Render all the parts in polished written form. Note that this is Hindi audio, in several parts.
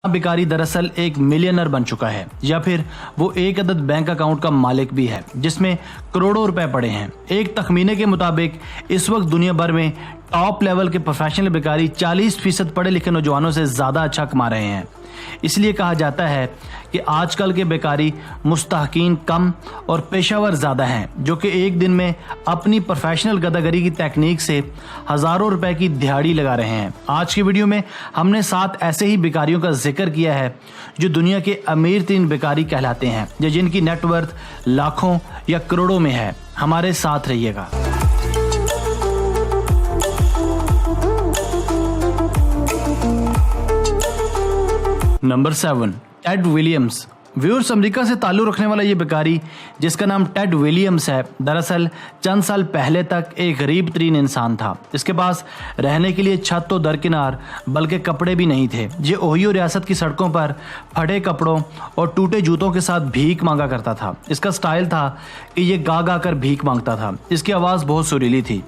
भिखारी दरअसल एक मिलियनर बन चुका है या फिर वो एक अदद बैंक अकाउंट का मालिक भी है जिसमें करोड़ों रुपए पड़े हैं। एक तखमीने के मुताबिक इस वक्त दुनिया भर में टॉप लेवल के प्रोफेशनल भिखारी 40% पढ़े लिखे नौजवानों से ज्यादा अच्छा कमा रहे हैं। इसलिए कहा जाता है कि आजकल के बेकारी मुस्तहकीन कम और पेशावर ज़्यादा हैं, जो कि एक दिन में अपनी प्रोफेशनल गदागरी की तकनीक से हज़ारों रुपए की दिहाड़ी लगा रहे हैं। आज की वीडियो में हमने 7 ऐसे ही बेकारियों का जिक्र किया है जो दुनिया के अमीर 3 बेकारी कहलाते हैं या जिनकी नेटवर्थ लाखों या करोड़ों में है। हमारे साथ रहिएगा। Number 7, Ted Williams. Viewers, America से ताल्लुक़ रखने वाला ये बेकारी जिसका नाम टेड विलियम्स है, दरअसल चंद साल पहले तक एक गरीब तरीन इंसान था। इसके पास रहने के लिए छत तो दरकिनार बल्कि कपड़े भी नहीं थे। ये ओहियो रियासत की सड़कों पर फटे कपड़ों और टूटे जूतों के साथ भीख मांगा करता था। इसका स्टाइल था कि ये गा गा कर भीख मांगता था। इसकी आवाज़ बहुत सुरीली थी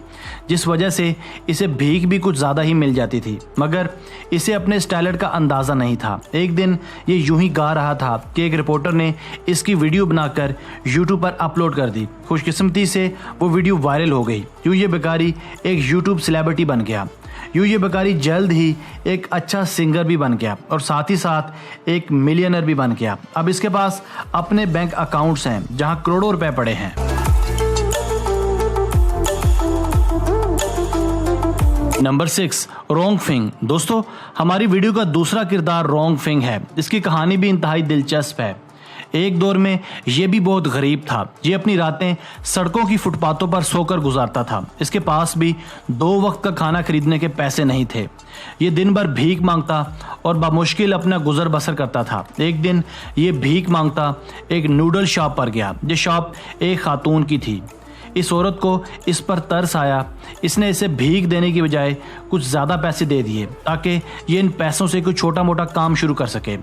जिस वजह से इसे भीख भी कुछ ज़्यादा ही मिल जाती थी, मगर इसे अपने स्टाइलर का अंदाज़ा नहीं था। एक दिन ये यूं ही गा रहा था कि एक रिपोर्टर ने इसकी वीडियो बनाकर यूट्यूब पर अपलोड कर दी। खुशकिस्मती से वो वीडियो वायरल हो गई। यूं ये बेकारी एक यूट्यूब सेलिब्रिटी बन गया। यूं ये बेकारी जल्द ही एक अच्छा सिंगर भी बन गया और साथ ही साथ एक मिलियनर भी बन गया। अब इसके पास अपने बैंक अकाउंट्स हैं जहाँ करोड़ों रुपए पड़े हैं। नंबर 6, रोंग फिंग। दोस्तों, हमारी वीडियो का दूसरा किरदार रोंग फिंग है। इसकी कहानी भी इंतहाई दिलचस्प है। एक दौर में ये भी बहुत गरीब था। ये अपनी रातें सड़कों की फुटपाथों पर सोकर गुजारता था। इसके पास भी 2 वक्त का खाना खरीदने के पैसे नहीं थे। ये दिन भर भीख मांगता और बामुश्किल अपना गुजर बसर करता था। एक दिन ये भीख मांगता एक नूडल शॉप पर गया। ये शॉप एक खातून की थी। इस औरत को इस पर तरस आया। इसने इसे भीख देने की बजाय कुछ ज़्यादा पैसे दे दिए ताकि ये इन पैसों से कोई छोटा मोटा काम शुरू कर सके।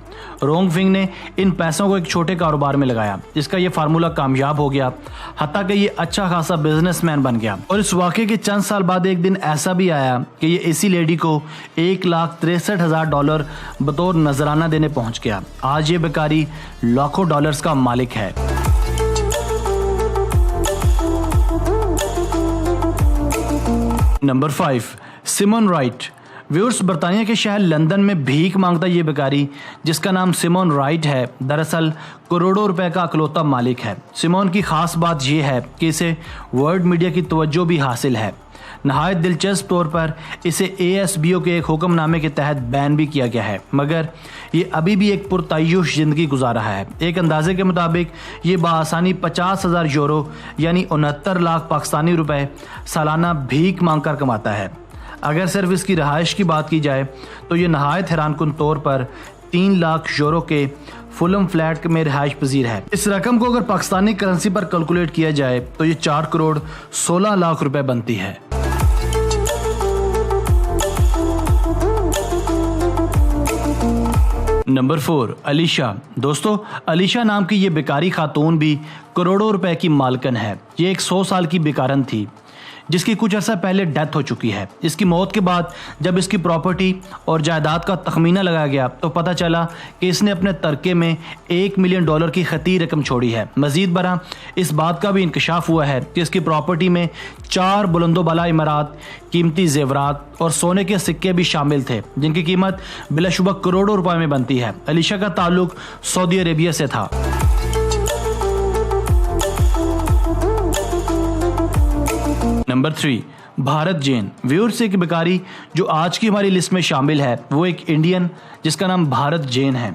रोंग फिंग ने इन पैसों को एक छोटे कारोबार में लगाया। इसका ये फार्मूला कामयाब हो गया, हत्ता कि ये अच्छा खासा बिजनेसमैन बन गया। और इस वाक़े के चंद साल बाद एक दिन ऐसा भी आया कि ये इसी लेडी को $1,63,000 बतौर नजराना देने पहुँच गया। आज ये बेकारी लाखों डॉलर्स का मालिक है। Number 5, Simone right. व्यूअर्स, बरतानिया के शहर लंदन में भीख मांगता ये बेकारी जिसका नाम सिमोन राइट है, दरअसल करोड़ों रुपए का अकलौता मालिक है। सिमोन की खास बात यह है कि इसे वर्ल्ड मीडिया की तवज्जो भी हासिल है। नहायत दिलचस्प तौर पर इसे ASBO के एक हुक्मनामे के तहत बैन भी किया गया है, मगर ये अभी भी एक पुरतायुश जिंदगी गुजार रहा है। एक अंदाजे के मुताबिक ये बासानी 50,000 यूरो यानी 69 लाख पाकिस्तानी रुपए सालाना भीख मांग कर कमाता है। अगर सिर्फ इसकी रहाइश की बात की जाए तो ये नहायत हैरानकुन तौर पर 3 लाख यूरो के फुलम फ्लैट में रिहाइश पजीर है। इस रकम को अगर पाकिस्तानी करेंसी पर कैलकुलेट किया जाए तो ये 4 करोड़ 16 लाख रुपए बनती है। नंबर 4, अलीशा। दोस्तों, अलीशा नाम की ये बेकारी खातून भी करोड़ों रुपए की मालकन है। ये एक 100 साल की बेकारन थी जिसकी कुछ अर्सा पहले डेथ हो चुकी है। इसकी मौत के बाद जब इसकी प्रॉपर्टी और जायदाद का तखमीना लगाया गया तो पता चला कि इसने अपने तरके में $1 मिलियन की खती रकम छोड़ी है। मजीद बरा इस बात का भी इंकशाफ हुआ है कि इसकी प्रॉपर्टी में 4 बुलंदोबाला इमारात, कीमती जेवरात और सोने के सिक्के भी शामिल थे जिनकी कीमत बिलाशुबा करोड़ों रुपए में बनती है। अलीशा का ताल्लुक सऊदी अरेबिया से था। नंबर 3, भारत जैन। व्यूअर्स, एक बेकारी जो आज की हमारी लिस्ट में शामिल है वो एक इंडियन जिसका नाम भारत जैन है।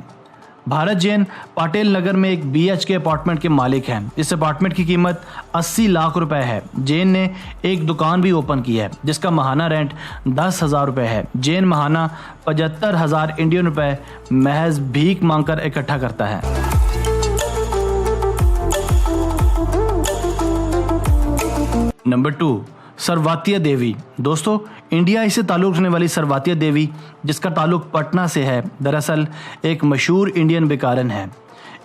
भारत जैन पाटेल नगर में एक BHK अपार्टमेंट के मालिक हैं। इस अपार्टमेंट की कीमत 80 लाख रुपए है। जैन ने एक दुकान भी ओपन की है जिसका माहाना रेंट 10,000 रुपए है। जैन माहाना 75,000 इंडियन रुपए महज भीख मांगकर इकट्ठा करता है। नंबर 2, सरवातिया देवी। दोस्तों, इंडिया से ताल्लुक़ रखने वाली सरवातिया देवी जिसका ताल्लुक़ पटना से है, दरअसल एक मशहूर इंडियन बेकारन है।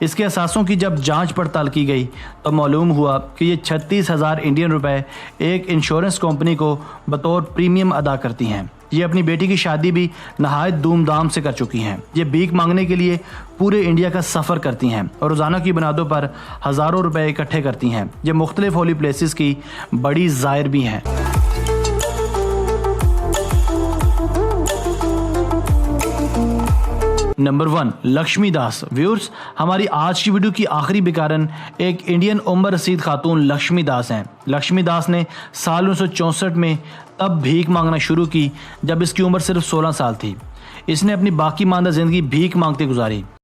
इसके असासों की जब जांच पड़ताल की गई तो मालूम हुआ कि ये 36,000 इंडियन रुपए एक इंश्योरेंस कंपनी को बतौर प्रीमियम अदा करती हैं। ये अपनी बेटी की शादी भी नहायत धूमधाम से कर चुकी हैं। ये भीख मांगने के लिए पूरे इंडिया का सफ़र करती हैं और रोज़ाना की बुनियादों पर हज़ारों रुपए इकट्ठे करती हैं। ये मुख्तलिफ होली प्लेसेस की बड़ी ज़ायर भी हैं। नंबर 1, लक्ष्मी दास। व्यूअर्स, हमारी आज की वीडियो की आखिरी बेकारन एक इंडियन उम्र रसीद खातून लक्ष्मी दास हैं। लक्ष्मी दास ने साल 1964 में तब भीख मांगना शुरू की जब इसकी उम्र सिर्फ 16 साल थी। इसने अपनी बाकी मानदा ज़िंदगी भीख मांगते गुजारी।